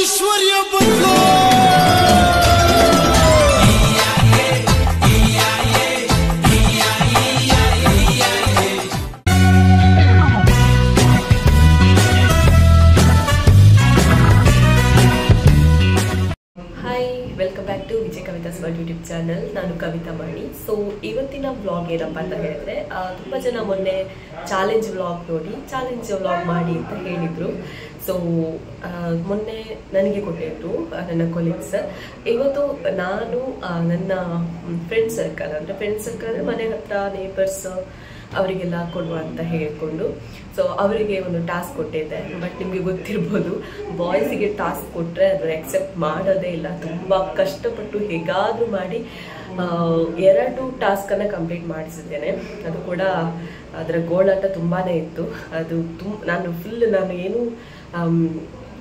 ಐಶ್ವರ್ಯ ಬಂತು. Welcome back to Vijay Kavitha's world YouTube channel. ನಾನು ಕವಿತಾ ಮಾಡಿ. ಸೊ ಇವತ್ತಿನ ವ್ಲಾಗ್ ಏನಪ್ಪ ಅಂತ ಹೇಳಿದ್ರೆ, ತುಂಬ ಜನ ಮೊನ್ನೆ ಚಾಲೆಂಜ್ ವ್ಲಾಗ್ ನೋಡಿ ಚಾಲೆಂಜ್ ವ್ಲಾಗ್ ಮಾಡಿ ಅಂತ ಹೇಳಿದರು. ಸೊ ಮೊನ್ನೆ ನನಗೆ ಕೊಟ್ಟಿದ್ರು ನನ್ನ ಕೊಲೀಗ್ಸ್. ಇವತ್ತು ನಾನು ನನ್ನ ಫ್ರೆಂಡ್ ಸರ್ಕಲ್ ಅಂದರೆ ಮನೆ ಹತ್ರ ನೇಬರ್ಸ್ ಅವರಿಗೆಲ್ಲ ಕೊಡುವ ಅಂತ ಹೇಳಿಕೊಂಡು, ಸೊ ಅವರಿಗೆ ಒಂದು ಟಾಸ್ಕ್ ಕೊಟ್ಟಿದ್ದೆ. ಬಟ್ ನಿಮಗೆ ಗೊತ್ತಿರ್ಬೋದು, ಬಾಯ್ಸಿಗೆ ಟಾಸ್ಕ್ ಕೊಟ್ಟರೆ ಅದನ್ನು ಎಕ್ಸೆಪ್ಟ್ ಮಾಡೋದೇ ಇಲ್ಲ. ತುಂಬ ಕಷ್ಟಪಟ್ಟು ಹೇಗಾದರೂ ಮಾಡಿ 2 ಟಾಸ್ಕನ್ನು ಕಂಪ್ಲೀಟ್ ಮಾಡಿಸಿದ್ದೇನೆ. ಅದು ಕೂಡ ಅದರ ಗೋಳಾಟ ತುಂಬಾ ಇತ್ತು. ಅದು ನಾನು ಏನು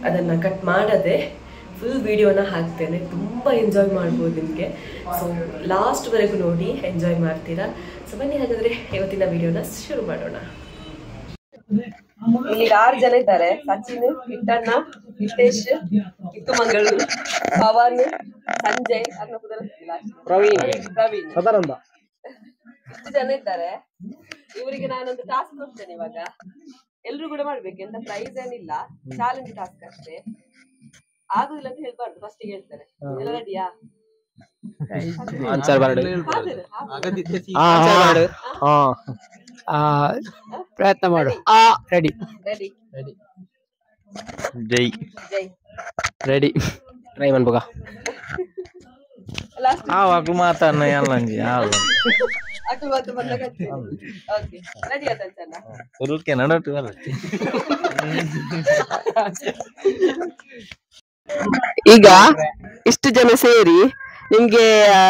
ಅದನ್ನು ಕಟ್ ಮಾಡದೆ ಫುಲ್ ವಿಡಿಯೋನ ಹಾಕ್ತೇನೆ. ತುಂಬ ಎಂಜಾಯ್ ಮಾಡ್ಬೋದು ನಿಮಗೆ. ಸೊ ಲಾಸ್ಟ್ವರೆಗೂ ನೋಡಿ ಎಂಜಾಯ್ ಮಾಡ್ತೀರಾ. ಸೊ ಬನ್ನಿ ಹಾಗಾದರೆ ಇವತ್ತಿನ ವಿಡಿಯೋನ ಶುರು ಮಾಡೋಣ. ಇಲ್ಲಿ 6 ಜನ ಇದ್ದಾರೆ. ಸಚಿನ್, ಕಿಟ್ಟಣ್ಣ, ಹಿತೇಶ್, ಕಿತ್ತುಮಂಗಳೂರು, ಪವನ್, ಸಂಜಯ್, ಪ್ರವೀಣ್. ಇಷ್ಟು ಜನ ಇದ್ದಾರೆ. ಇವರಿಗೆ ನಾನೊಂದು ಟಾಸ್ಕ್ ಕೊಡ್ತೇನೆ. ಇವಾಗ ಎಲ್ರು ಕೂಡ ಮಾಡ್ಬೇಕು. ಎಂತ ಪ್ರೈಸ್ ಏನಿಲ್ಲ, ಚಾಲೆಂಜ್ ಟಾಸ್ಕ್ ಅಷ್ಟೇ. ಆಗುದಿಲ್ಲ ಅಂತ ಹೇಳ್ಬಾರ್ದು, ಫಸ್ಟ್ ಹೇಳ್ತಾರೆ. ಎಲ್ಲ ರೆಡಿಯಾ? ಪ್ರಯತ್ನ ಮಾಡು. ರೆಡಿ ರೆಡಿ ಜೈ ಜೈ ರೆಡಿ ಟ್ರೈ ಮಾಡ್ಬೋಗ ಲಾಸ್ಟ್ ಆವಾಗ ಮಾತಾಡ್ನ ಎಲ್ಲಂಜಿ ಅಟ್ಟು ಬತ್ತು ಬಂದಾಗ ಓಕೆ ರೆಡಿ ಆತಂತಲ್ಲ ಉರುಕೆ ನಡಟು ಅಲ್ಲ. ಈಗ ಇಷ್ಟು ಜನ ಸೇರಿ ನಿಮ್ಗೆ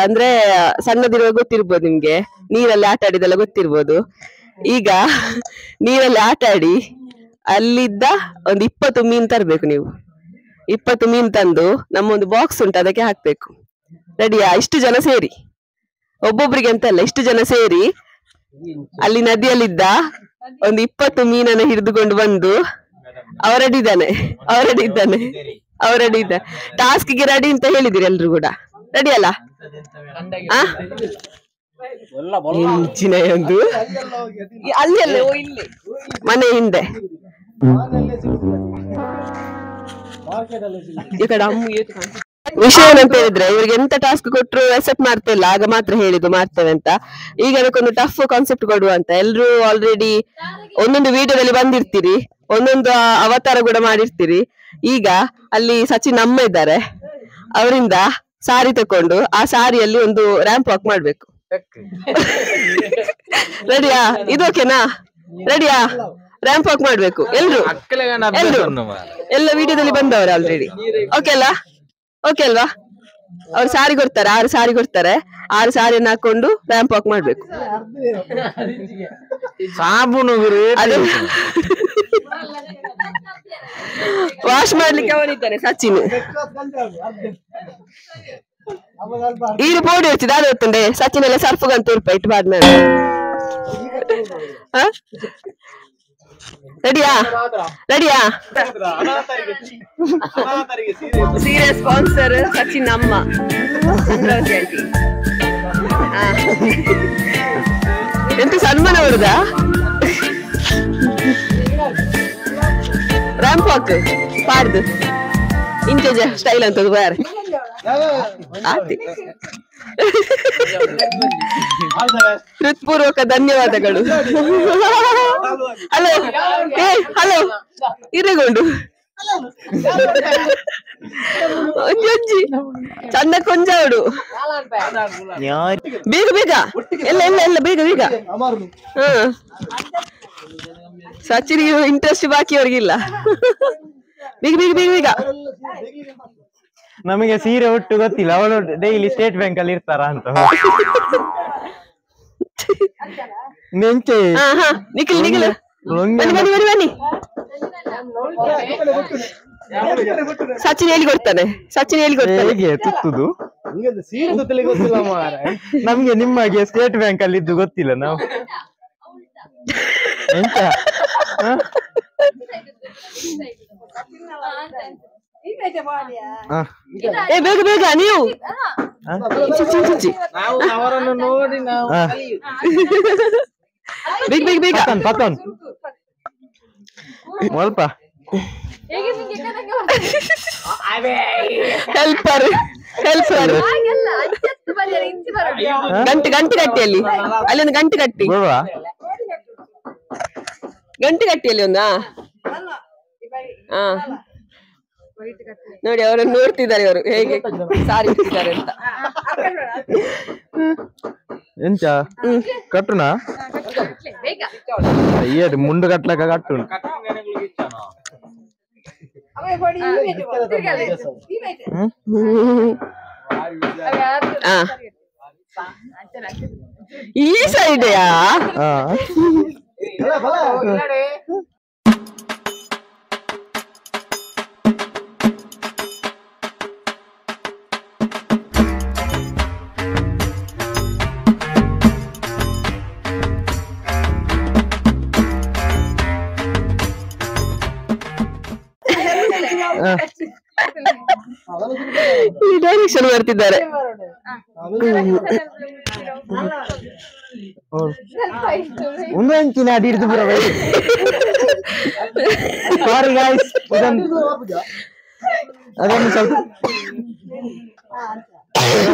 ಅಂದ್ರೆ ಸಣ್ಣದಿರುವ ಗೊತ್ತಿರ್ಬೋದು, ನಿಮ್ಗೆ ನೀರಲ್ಲಿ ಆಟ ಆಡಿದೆಲ್ಲ ಗೊತ್ತಿರ್ಬೋದು. ಈಗ ನೀರಲ್ಲಿ ಆಟ ಆಡಿ ಅಲ್ಲಿದ್ದ ಒಂದು 20 ಮೀನ್ ತರ್ಬೇಕು. ನೀವು 20 ಮೀನ್ ತಂದು ನಮ್ಮೊಂದು ಬಾಕ್ಸ್ ಉಂಟು, ಅದಕ್ಕೆ ಹಾಕ್ಬೇಕು. ರೆಡಿಯಾ? ಇಷ್ಟು ಜನ ಸೇರಿ, ಒಬ್ಬೊಬ್ರಿಗೆ ಅಂತಲ್ಲ, ಇಷ್ಟು ಜನ ಸೇರಿ ಅಲ್ಲಿ ನದಿಯಲ್ಲಿದ್ದ ಒಂದು 20 ಮೀನನ್ನ ಹಿಡಿದುಕೊಂಡು ಬಂದು ಅವರೆಡಿ ಇದ್ದಾನೆ. ಟಾಸ್ಕ್ಗೆ ರೆಡಿ ಅಂತ ಹೇಳಿದಿರಿ ಎಲ್ರು ಕೂಡ. ರೆಡಿ ಅಲ್ಲ? ಮುಂಚಿನ ಒಂದು ಅಲ್ಲಿ ಅಲ್ಲ, ಇಲ್ಲಿ ಮನೆ ಹಿಂದೆ ಈ ಕಡೆ ವಿಷಯ ಏನಂತ ಹೇಳಿದ್ರೆ, ಇವ್ರಿಗೆ ಎಂತ ಟಾಸ್ಕ್ ಕೊಟ್ರು ಅಕ್ಸೆಪ್ಟ್ ಮಾಡ್ತಾ ಇಲ್ಲ. ಆಗ ಮಾತ್ರ ಹೇಳಿದ್ದು ಮಾಡ್ತೇವೆ ಅಂತ. ಈಗ ಅದಕ್ಕೊಂದು ಟಫ್ ಕಾನ್ಸೆಪ್ಟ್ ಕೊಡುವ ಅಂತ. ಎಲ್ರು ಆಲ್ರೆಡಿ ಒಂದೊಂದು ವಿಡಿಯೋದಲ್ಲಿ ಬಂದಿರ್ತೀರಿ, ಒಂದೊಂದು ಅವತಾರ ಕೂಡ ಮಾಡಿರ್ತೀರಿ. ಈಗ ಅಲ್ಲಿ ಸಚಿನ್ ಅಮ್ಮ ಇದ್ದಾರೆ, ಅವರಿಂದ ಸಾರಿ ತಕೊಂಡು ಆ ಸಾರಿಯಲ್ಲಿ ಒಂದು ರ್ಯಾಂಪ್ ವಾಕ್ ಮಾಡ್ಬೇಕು. ರೆಡಿಯಾ? ಇದು ಓಕೆನಾ? ರೆಡಿಯಾ? ರ್ಯಾಂಪ್ ವಾಕ್ ಮಾಡ್ಬೇಕು ಎಲ್ರು. ಎಲ್ಲ ವಿಡಿಯೋದಲ್ಲಿ ಬಂದವರು ಆಲ್ರೆಡಿ. ಓಕೆ ಅಲ್ಲ? ಓಕೆ ಅಲ್ವಾ? ಅವ್ರು ಸಾರಿ ಕೊಡ್ತಾರೆ, 6 ಸಾರಿ ಕೊಡ್ತಾರೆ. 6 ಸಾರಿಯನ್ನು ಹಾಕೊಂಡು ರ್ಯಾಂಪ್ ವಾಕ್ ಮಾಡ್ಬೇಕು. ವಾಶ್ ಮಾಡ್ಲಿಕ್ಕೆ ಅವನಿದ್ದಾನೆ ಸಚಿನ್. ಈಗ ಪೌಡಿ ಇರ್ತಿದೆ, ಅದು ಗೊತ್ತುಂಡೆ. ಸಚಿನ್ ಎಲ್ಲ ಸರ್ಫ್ಗಂತ ರೂಪಾಯಿ ಬಾದ್ಮೇಲೆ. ರೆಡಿಯಾ? ಸೀರೆ ಸ್ಪಾನ್ಸರ್ ಸಚಿನ್ ಅಮ್ಮ, ಚಂದ್ರಾವತಿ ಆಂಟಿ. ಎಂತ ಸನ್ಮಾನ ಮಾಡುದಾ? ರ್ಯಾಂಪ್ ವಾಕ್ ಪಾಡ್ದು ಇಂಚೇಜ್ ಸ್ಟೈಲ್ ಅಂತದ್ದು ಬೇರೆ. ಹೃತ್ಪೂರ್ವಕ ಧನ್ಯವಾದಗಳು. ಹಲೋ ಹಲೋ ಹಿರೇಗೊಂಡು ಅಜ್ಜಿ ಚಂದ ಕೊಂಜಾಡು. ಬೇಗ ಎಲ್ಲ ಬೇಗ. ಸಚಿನ್ ಇಂಟ್ರೆಸ್ಟ್ ಬಾಕಿ ಅವ್ರಿಗಿಲ್ಲ. ಬೇಗ. ನಮಗೆ ಸೀರೆ ಒಟ್ಟು ಗೊತ್ತಿಲ್ಲ, ಅವಳು ಡೈಲಿ ಸ್ಟೇಟ್ ಬ್ಯಾಂಕ್ ಅಲ್ಲಿ ಇರ್ತಾರ ಅಂತ. ನಿಖಿಲ್ ಬನ್ನಿ. ಸಚಿನ್ ಹೇಳಿಕೊಡ್ತಾನೆ. ಹೇಗೆ ತುತ್ತುದು ನಮ್ಗೆ ನಿಮಗೆ ಸ್ಟೇಟ್ ಬ್ಯಾಂಕ್ ಅಲ್ಲಿ ಇದ್ದು ಗೊತ್ತಿಲ್ಲ ನಾವು. ಎಂತ ಏ ಬೇಗ ಬೇಗ ನೀವು ಅವರನ್ನು ನೋಡಿ ನಾವು ಬೇಗ ಬೇಗ ಬೇಗ ಪತನ್ ಸ್ವಲ್ಪ ಹೆಲ್ಪರ್ ಹೆಲ್ಪರ್ ಗಂಟೆ ಗಂಟೆ ಕಟ್ಟಿ ಅಲ್ಲಿ ಒಂದು ಗಂಟೆ ಕಟ್ಟಿ ಗಂಟೆ ಕಟ್ಟಿಯಲ್ಲಿ ಒಂದಾ ಹಾ ನೋಡಿ ಅವರನ್ನು ನೋಡ್ತಿದ್ದಾರೆ ಇವರು ಹೇಗೆ ಸಾರಿ ಇಟ್ಟಿದ್ದಾರೆ ಅಂತ ಎಂಚ ಕಟ್ಟುನಾ ಏರಿ ಮುಂಡು ಕಟ್ಲಕ ಕಟ್ಟು ಈ ಸೈಡ್ಯಾ ಡೈರೆಕ್ಷನ್ ಬರ್ತಿದ್ದಾರೆ ಒಂದು ಅಂಚಿನ ಅಡಿ ಹಿಡಿದು ಬರ ಸಾರಿ ಗೈಸ್ ಅದನ್ನು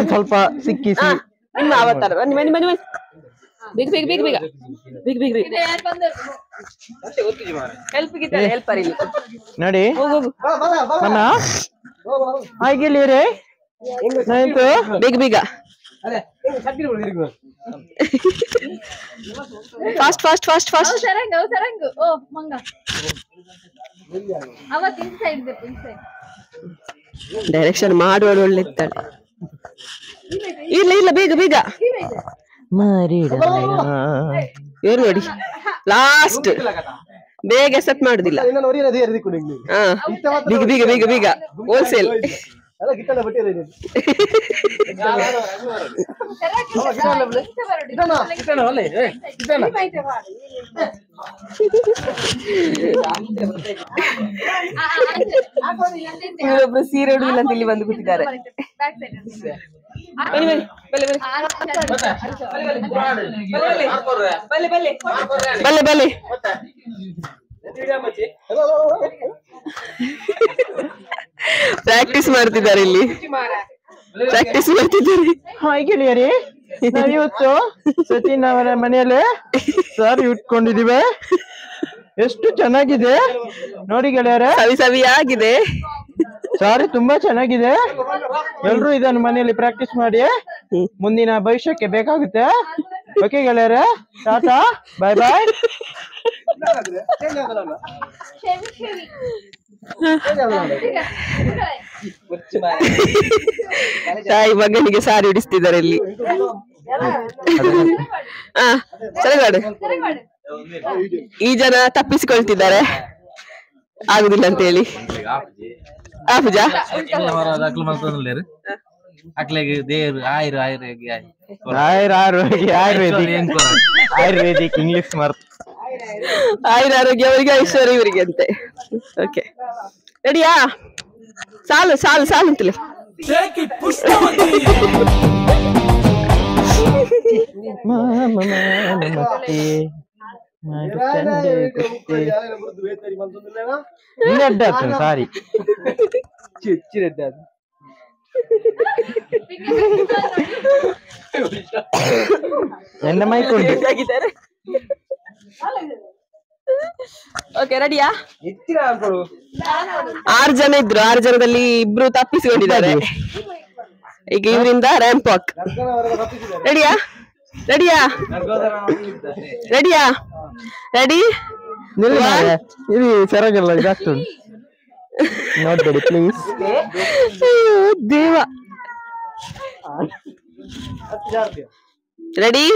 ಸ್ವಲ್ಪ ಸಿಕ್ಕಿಸಿ ನಿಮ್ಮ ಅವತಾರ ಬನ್ನಿ ಬನ್ನಿ ಬನ್ನಿ ಬೇಗ ಬೇಗ ಬೇಗ ಬೇಗ ಬೇಗ ಬೇಗ ಬೇಗ ಹೆಲ್ಪ್ ಗಿದ್ದಾರೆ ಹೆಲ್ಪರ್ ಇಲ್ಲಿ ನೋಡಿ ಹೋಗು ನನ್ನ ಹಾಗೆಲ್ಲಿರಿ ಆಯ್ತು ಬೇಗ ಬೇಗ ಫಾಸ್ಟ್ ಫಾಸ್ಟ್ ಫಾಸ್ಟ್ ಫಾಸ್ಟ್ ಸರಂಗು ಓ ಮಂಗ ಅವತ್ತು ಇನ್ಸೈಡ್ ಡೈರೆಕ್ಷನ್ ಮಾಡುವಳು ಒಳ್ಳೆ ಇರ್ತಾಳೆ ಇಲ್ಲ ಇಲ್ಲ ಬೇಗ ಬೇಗ ಇವ್ರು ನೋಡಿ ಲಾಸ್ಟ್ ಬೇಗ ಸೆಟ್ ಮಾಡುದಿಲ್ಲ ಬೀಗ ಬೀಗ ಬೀಗ ಬೀಗ ಹೋಲ್ಸೇಲ್ ಇವರೊಬ್ರು ಸೀರೆ ಉಡುವಿಲ್ಲ ಅಂತ ಇಲ್ಲಿ ಬಂದು ಕೂತಿದ್ದಾರೆ ಬಲ್ಲೆ ಬಲ್ಲೆ ಪ್ರಾಕ್ಟೀಸ್ ಮಾಡ್ತಿದ್ದಾರೆ ಇಲ್ಲಿ ಪ್ರಾಕ್ಟೀಸ್ ಮಾಡ್ತಿದ್ದಾರೆ ಹಾಯ್ ಗೆಳೆಯರಿ ನಾವಿವತ್ತು ಸಚಿನ್ ಅವರ ಮನೆಯಲ್ಲಿ ಸರ್ ಇಟ್ಕೊಂಡಿದೀವಿ ಎಷ್ಟು ಚೆನ್ನಾಗಿದೆ ನೋಡಿ ಗೆಳೆಯರೆ ಸವಿ ಸವಿಯಾಗಿದೆ ಸಾರಿ ತುಂಬಾ ಚೆನ್ನಾಗಿದೆ ಎಲ್ರು ಇದನ್ನು ಮನೆಯಲ್ಲಿ ಪ್ರಾಕ್ಟೀಸ್ ಮಾಡಿ ಮುಂದಿನ ಭವಿಷ್ಯಕ್ಕೆ ಬೇಕಾಗುತ್ತೆ ಓಕೆ ಗೆಳೆಯರೆ ಟಾಟಾ ಬಾಯ್ ಬಾಯ್ ತಾಯಿ ಮಗನಿಗೆ ಸಾರಿ ಉಡಿಸ್ತಿದ್ದಾರೆ ಇಲ್ಲಿ ಸರಿಗಾಡು ಈ ಜನ ತಪ್ಪಿಸಿಕೊಳ್ತಿದ್ದಾರೆ ಆಗುದಿಲ್ಲ ಅಂತ ಹೇಳಿ ಪೂಜಾ ಆಯುರ್ವೇದಿಕ್ ಇಂಗ್ಲಿಷ್ ಆಯುರ ಆರೋಗ್ಯ ಅವರಿಗೆ ಐಶ್ವರ್ಯ ಇವರಿಗೆ ಅಂತೆ ಓಕೆ ರೆಡಿಯಾ ಸಾಲು ಸಾಲು ಸಾಲು ಅಂತಲೇ ಸಾರಿ ಎನ್ನ ಮೈಕೊಂಡು ಓಕೆ ರೆಡಿಯಾ 6 ಜನ ಇದ್ರು 6 ಜನದಲ್ಲಿ ಇಬ್ರು ತಪ್ಪಿಸಿಕೊಂಡಿದ್ದಾರೆ ಈಗ ಇವರಿಂದ ರ್ಯಾಂಪ್ ವಾಕ್ ರೆಡಿಯಾ ರೆಡಿಯಾ ರೆಡಿಯಾ ರೆಡಿ ಇದು ಸರಿಯಾಗಿಲ್ಲ ಇದಾಗ್ತದೆ ನೋಡ್ಬೇಡಿ ಪ್ಲೀಸ್ ದೇವ ರೆಡಿ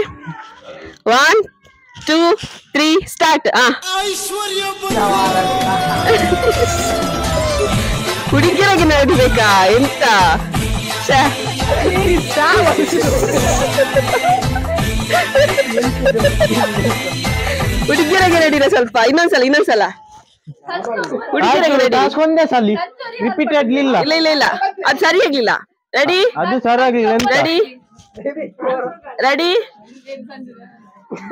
1 2 3 ಸ್ಟಾರ್ಟ್ ಹುಡುಗಿಯರಾಗಿ ನೋಡ್ಬೇಕಾ ಎಂತ ಹುಡುಗಿಯರಾಗಿ ನಡೀರ ಸ್ವಲ್ಪ ಇನ್ನೊಂದ್ಸಲ ಹುಡುಗಿಯರಾಗಿ ನಡಿ ಒಂದೇ ಸಲ ರಿಪೀಟೆಡ್ಲಿ ಇಲ್ಲ. ಇಲ್ಲ ಇಲ್ಲ ಇಲ್ಲ ಅದು ಸರಿ ಆಗ್ಲಿಲ್ಲ. ರೆಡಿ ಅದು ಸರಿ ಆಗ್ಲಿಲ್ಲ ಅಂತ. Ready ready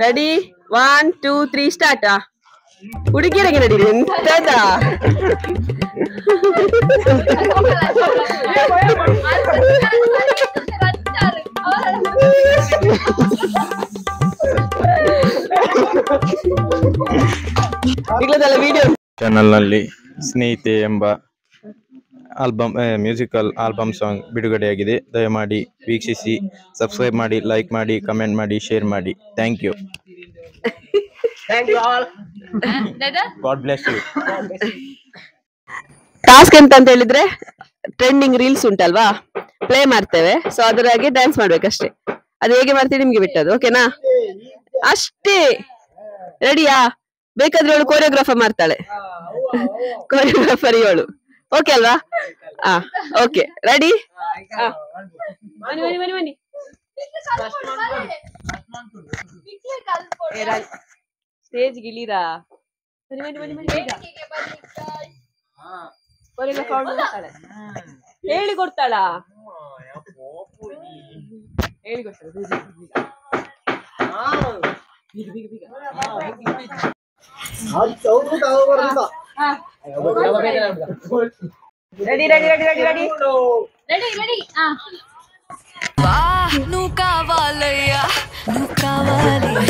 ready 1 2 3 start. ಹುಡುಗಿಯರಿಗೆ ರೆಡಿ ಎಂತದ ವಿಡಿಯೋ ಚಾನೆಲ್ ನಲ್ಲಿ ಸ್ನೇಹಿತೆ ಎಂಬ ಆಲ್ಬಮ್ ಮ್ಯೂಸಿಕಲ್ ಆಲ್ಬಮ್ ಸಾಂಗ್ ಬಿಡುಗಡೆಯಾಗಿದೆ. ದಯಮಾಡಿ ವೀಕ್ಷಿಸಿ, ಸಬ್ಸ್ಕ್ರೈಬ್ ಮಾಡಿ, ಲೈಕ್ ಮಾಡಿ, ಕಮೆಂಟ್ ಮಾಡಿ, ಶೇರ್ ಮಾಡಿ. Thank you. God bless you. Task ಎಂತ ಅಂತ ಹೇಳಿದ್ರೆ ಟ್ರೆಂಡಿಂಗ್ ರೀಲ್ಸ್ ಉಂಟಲ್ವಾ, ಪ್ಲೇ ಮಾಡ್ತೇವೆ. ಸೊ ಅದರಾಗೆ ಡ್ಯಾನ್ಸ್ ಮಾಡ್ಬೇಕಷ್ಟೇ. ಅದು ಹೇಗೆ ಮಾಡ್ತೀವಿ ನಿಮ್ಗೆ ಬಿಟ್ಟದ್ದು. ಓಕೆನಾ? ಅಷ್ಟೇ. ರೆಡಿಯಾ? ಬೇಕಾದ್ರೆ ಅವಳು ಕೊರಿಯೋಗ್ರಾಫರ್ ಮಾಡ್ತಾಳೆ. ಕೊರಿಯೋಗ್ರಾಫರ್ ಇವಳು. ಓಕೆ ಅಲ್ವಾ? Okay ready. ಸ್ಟೇಜ್ ಗಿಳಿರಾ ಹೇಳಿ ಕೊಡ್ತಾಳ ready ready ready ready ready ready ready నువ్వు కావాలయ్యా నువ్వు కావాలి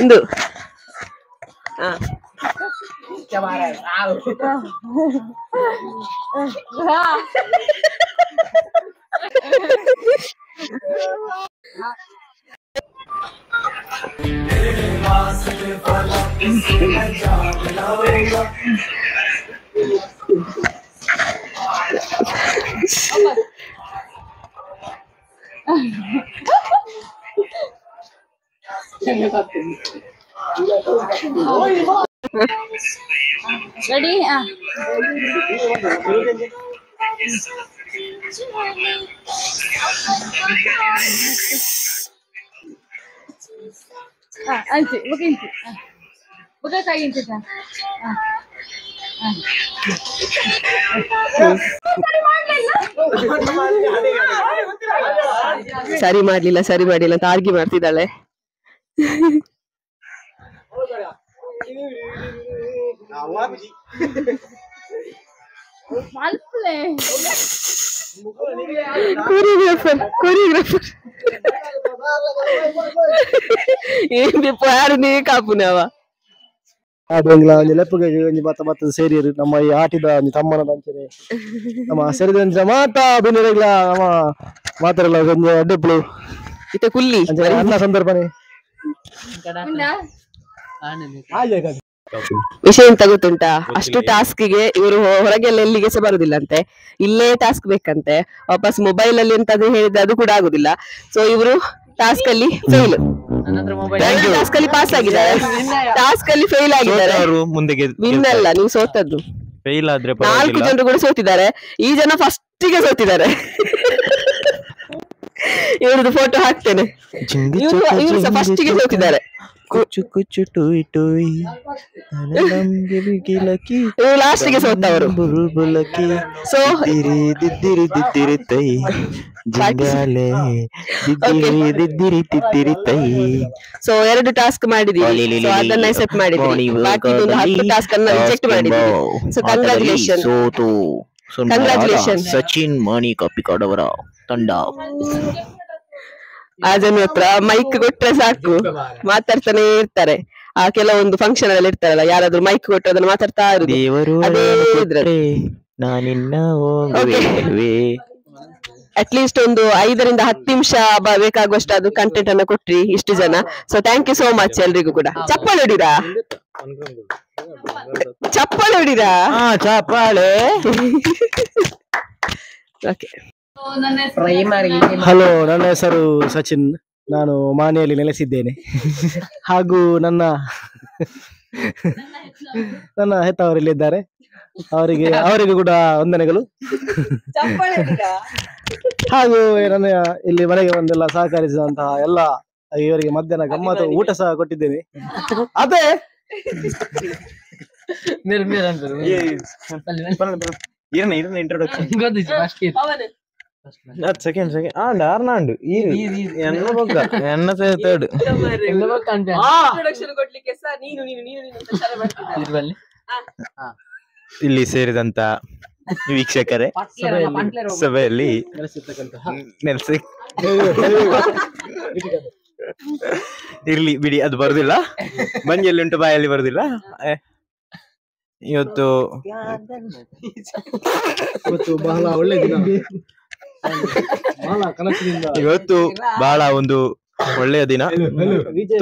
ಇಂದು రెడీ అంతే ముగించు ముద్ద తగ్గించుతా ಸರಿ ಮಾಡ್ಲಿಲ್ಲ ಅಂತ ಆರ್ಗಿ ಮಾಡ್ತಿದ್ದಾಳೆ. ಕೊರಿಯೋಗ್ರಾಫರ್ ಏನ್ ಯಾರು ನೀ ಕಾಪುನವ ಆಡುವಂಗಿಲ್ಲ ಒಂದು ಲೆಪ್ಪಗೆ ಒಂಜಿ ಮಾತ ಸೇರಿರು ನಮ್ಮ ಈ ಆಟಿದ ಒಂದು ತಮ್ಮನ ಅಂಚನೆ ನಮ್ಮ ಸರಿದಂಚ ಮಾತಾ ಬಿನ್ನಿರಗ್ಲ ನಮ್ಮ ಮಾತಾಡಲ್ಲ ಒಂದು ಅಡ್ಡೆಪ್ಪಳು ಇತ್ತೆ ಕುಲ್ಲಿ ಅನ್ನ ಸಂದರ್ಭನೇ ವಿಷಯ ಎಂತ ಗೊತ್ತುಂಟಾ, ಅಷ್ಟು ಟಾಸ್ಕ್ಗೆ ಇವರು ಹೊರಗೆಲ್ಲ ಎಲ್ಲಿಗೆ ಸಹ ಬರುದಿಲ್ಲ ಅಂತೆ, ಇಲ್ಲೇ ಟಾಸ್ಕ್ ಬೇಕಂತೆ. ವಾಪಸ್ ಮೊಬೈಲ್ ಅಲ್ಲಿ ಅಂತ ಹೇಳಿದ್ರೆ ಅದು ಕೂಡ ಆಗುದಿಲ್ಲ. ಸೊ ಇವರು ಟಾಸ್ಕ್ ಅಲ್ಲಿ ಫೇಲ್, ಟಾಸ್ಕ್ ಅಲ್ಲಿ ಪಾಸ್ ಆಗಿದ್ದಾರೆ, ಟಾಸ್ಕ್ ಅಲ್ಲಿ ಫೇಲ್ ಆಗಿದ್ದಾರೆ. ವಿನ್ ಅಲ್ಲ, ನೀವು ಸೋತದ್ದು. ಫೇಲ್ ಆದ್ರೆ 4 ಜನರು ಕೂಡ ಸೋತಿದ್ದಾರೆ. ಈ ಜನ ಫಸ್ಟಿಗೆ ಸೋತಿದ್ದಾರೆ. ಇವ್ರದ್ದು ಫೋಟೋ ಹಾಕ್ತೇನೆ. ಇವರು ಸಹ ಫಸ್ಟಿಗೆ ಸೋತಿದ್ದಾರೆ. ಲಾಸ್ಟಿಗೆ ಸೋತವರು. ಸೊ ಸೊ 2 ಟಾಸ್ಕ್ ಮಾಡಿದೀವಿ, ಅದನ್ನ ಅಕ್ಸೆಪ್ಟ್ ಮಾಡಿದೀವಿ. ಬಾಕಿ 10 ಟಾಸ್ಕ್ ಅನ್ನ ರಿಜೆಕ್ಟ್ ಮಾಡಿದೀವಿ. ಸೊ ಕಂಗ್ರಾಚುಲೇಷನ್ ಸಚಿನ್ ಮಣಿ ಕಪಿಕಾಡ್ ಅವರ ತಂಡ. ಆ ಜನ ಹತ್ರ ಮೈಕ್ ಕೊಟ್ರೆ ಸಾಕು, ಮಾತಾಡ್ತಾನೆ ಇರ್ತಾರೆ. ಆ ಕೆಲವೊಂದು ಫಂಕ್ಷನ್ ಅಲ್ಲಿ ಇರ್ತಾರಲ್ಲ, ಯಾರಾದ್ರೂ ಮೈಕ್ ಕೊಟ್ಟರೆ ಅದನ್ನ ಮಾತಾಡ್ತಾ ಇರೋದು. ಅಟ್ಲೀಸ್ಟ್ ಒಂದು 5 ರಿಂದ 10 ನಿಮಿಷ ಬೇಕಾಗುವಷ್ಟು ಅದು ಕಂಟೆಂಟ್ ಅನ್ನ ಕೊಟ್ರಿ ಇಷ್ಟು ಜನ. So thank you so much ಎಲ್ರಿಗೂ ಕೂಡ. ಚಪ್ಪಾಳೆ ಹೊಡಿರಾ? ಚಪ್ಪಾಳೆ ಹೊಡಿರಾ? ಚಪ್ಪಾಳೆ. ಓಕೆ. ಹಲೋ, ನನ್ನ ಹೆಸರು ಸಚಿನ್. ನಾನು ಮಾನೆಯಲ್ಲಿ ನೆಲೆಸಿದ್ದೇನೆ. ಹಾಗೂ ನನ್ನ ಹೆತ್ತವರಲ್ಲಿದ್ದಾರೆ. ಅವರಿಗೂ ಕೂಡ ವಂದನೆಗಳು. ಹಾಗೂ ನನ್ನ ಇಲ್ಲಿ ಮನೆಗೆ ಬಂದೆಲ್ಲ ಸಹಕರಿಸಿದಂತಹ ಎಲ್ಲ ಇವರಿಗೆ ಮಧ್ಯಾಹ್ನ ಗಮ್ಮತ್ತು ಊಟ ಸಹ ಕೊಟ್ಟಿದ್ದೇನೆ. ಅದೇ मेरे मेरे अंदर ಇರನ ಇಂಟ್ರೊಡಕ್ಷನ್ ಗೊತ್ತಿತ್ತು ಫಸ್ಟ್ ಅವನು ಸೆಕೆಂಡ್ ಆರ್ನಾಂಡು ಎನ್ನ ಬೊಕ್ಕ ಎನ್ನ ತರ್ಡ್ ಇಂಟ್ರೊಡಕ್ಷನ್ ಕೊಡ್ಲಿಕ್ಕೆ ಸಹ ನೀನು ಅಂತ ಶರ ಮಾಡ್ತಿದ್ದ. ಇರ್ಬಲ್ಲಿ ಇಲ್ಲಿ ಸೇರಿದಂತ ವೀಕ್ಷಕರೇ ಸಭೆಯಲ್ಲಿ ನೆಲೆಸಿ ಇರ್ಲಿ ಬಿಡಿ, ಅದು ಬರುದಿಲ್ಲ, ಮಂಜಲ್ಲಿ ಉಂಟು ಬಾಯಲ್ಲಿ ಬರುದಿಲ್ಲ. ಇವತ್ತು ಬಹಳ ಒಳ್ಳೆ ದಿನ, ಬಹಳ ಕನಸಿನಿಂದ ಇವತ್ತು ಬಹಳ ಒಂದು ಒಳ್ಳೆಯ ದಿನ.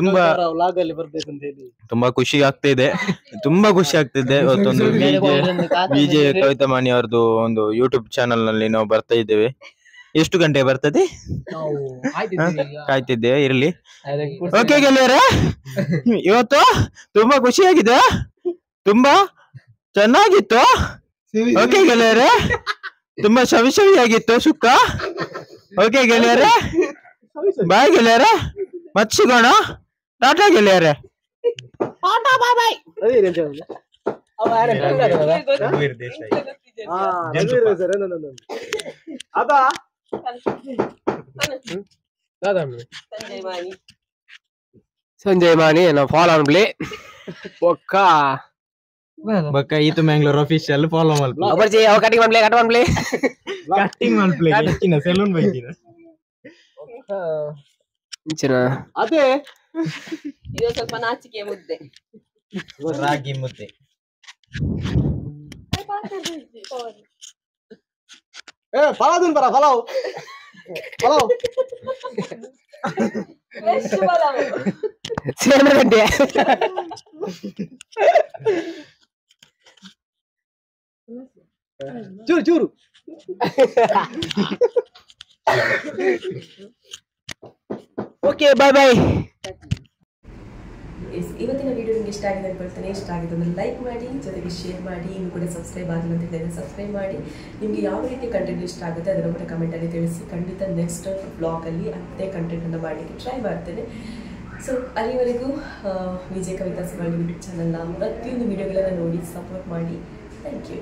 ತುಂಬಾ ವ್ಲಾಗ್ ಅಲ್ಲಿ ಬರ್ಬೇಕಂತ ಹೇಳಿ ತುಂಬಾ ಖುಷಿ ಆಗ್ತಿದೆ, ಇವತ್ತೊಂದು ವಿಜಯ ಕವಿತಾ ಮಾಣಿ ಅವ್ರದ್ದು ಒಂದು ಯೂಟ್ಯೂಬ್ ಚಾನಲ್ ನಲ್ಲಿ ನಾವು ಬರ್ತಾ ಇದ್ದೇವೆ. ಎಷ್ಟು ಗಂಟೆ ಬರ್ತದೆ ಕಾಯ್ತಿದ್ದೇವೆ, ಇರ್ಲಿ. ಓಕೆ ಗೆಳೆಯರೇ, ಇವತ್ತು ತುಂಬಾ ಖುಷಿಯಾಗಿದೆ, ತುಂಬಾ ಚೆನ್ನಾಗಿತ್ತು. ಓಕೆ ಗೆಳೆಯರೇ, ತುಂಬಾ ಸವಿಯಾಗಿತ್ತು ಸುಕ್ಕ. ಓಕೆ ಗೆಳೆಯರೇ, ಬಾಯ್ ಗೆಳೆಯರೇ, ಮತ್ ಸಿಗೋಣ. ಟಾಟಾ ಗೆಳೆಯರೇ, ಟಾಟಾ ಬಾಯ್ ಬಾಯ್. ಸಂಜಯ್ ಮಾನಿ ನಾವು ಫಾಲೋ ಆನ್ ಪ್ಲೇ ಒಕ್ಕ ಬಕ್ಕ ಈತು ಮ್ಯಾಂಗ್ಳೂರ್ ಅಫಿಷಿಯಲ್ ಫಾಲೋ ಮಲ್ಪಿ ಅಬರ್ಜಿ ಅವ ಕಟಿಂಗ್ ಮಾಡ್ಲೇ ಕಟ್ಟಿಂಗ್ ಮಲ್ಪ್ಲೆ ಹೆಚ್ಚಿನ ಸೆಲೂನ್ ಬೈತಿನ ಇಂಚಿನ ಅದೇ ಇದು ಸ್ವಲ್ಪ ನಾಚಿಕೆ ಮುದ್ದೆ. ರಾಗಿ ಮುದ್ದೆ. ಫಲಾವ್ ಬರ ಫಲಾವ್ ಸೇನಗಡ್ಡೆ ಚೂರು ಓಕೆ ಬಾಯ್ ಬಾಯ್. ಇವತ್ತಿನ ವಿಡಿಯೋ ನಿಮ್ಗೆ ಇಷ್ಟ ಆಗಿದೆ ಅನ್ಕೊಳ್ತೇನೆ. ಇಷ್ಟ ಆಗಿದೆ ಅಂದ್ರೆ ಲೈಕ್ ಮಾಡಿ, ಜೊತೆಗೆ ಶೇರ್ ಮಾಡಿ. ಇನ್ನು ಕೂಡ ಸಬ್ಸ್ಕ್ರೈಬ್ ಆಗಿಲ್ಲ ಅಂತ ಹೇಳಿದ್ರೆ ಸಬ್ಸ್ಕ್ರೈಬ್ ಮಾಡಿ. ನಿಮಗೆ ಯಾವ ರೀತಿ ಕಂಟೆಂಟ್ ಇಷ್ಟ ಆಗುತ್ತೆ ಅದನ್ನು ಕೂಡ ಕಮೆಂಟಲ್ಲಿ ತಿಳಿಸಿ. ಖಂಡಿತ ನೆಕ್ಸ್ಟ್ ಬ್ಲಾಗಲ್ಲಿ ಅದೇ ಕಂಟೆಂಟನ್ನು ಮಾಡಲಿಕ್ಕೆ ಟ್ರೈ ಮಾಡ್ತೇನೆ. ಸೊ ಅಲ್ಲಿವರೆಗೂ ವಿಜಯ ಕವಿತಾ ಯೂಟ್ಯೂಬ್ ಚಾನಲ್ನ ಪ್ರತಿಯೊಂದು ವಿಡಿಯೋಗಳನ್ನು ನೋಡಿ ಸಪೋರ್ಟ್ ಮಾಡಿ. Thank you.